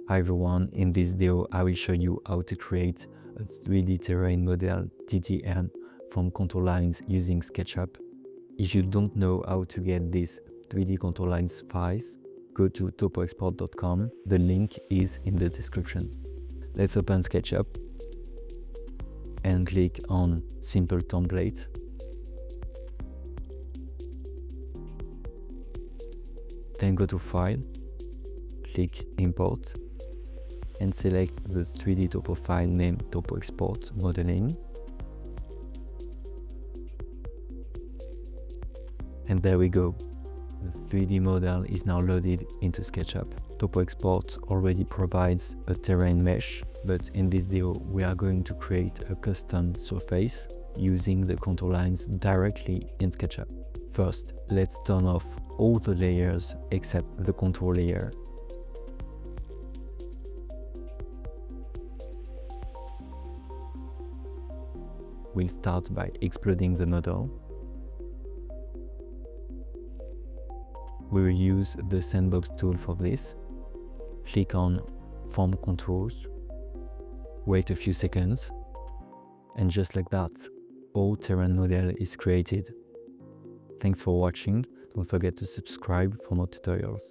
Hi everyone, in this video I will show you how to create a 3D terrain model TTN from contour lines using SketchUp. If you don't know how to get these 3D contour lines files, go to TopoExport.com. The link is in the description. Let's open SketchUp and click on Simple Template. Then go to File, click Import, and select the 3D topo file named TopoExport Modeling. And there we go. The 3D model is now loaded into SketchUp. TopoExport already provides a terrain mesh, but in this video we are going to create a custom surface using the contour lines directly in SketchUp. First, let's turn off all the layers except the contour layer. We'll start by exploding the model. We will use the sandbox tool for this. Click on Form Contours, wait a few seconds, and just like that, all terrain model is created. Thanks for watching. Don't forget to subscribe for more tutorials.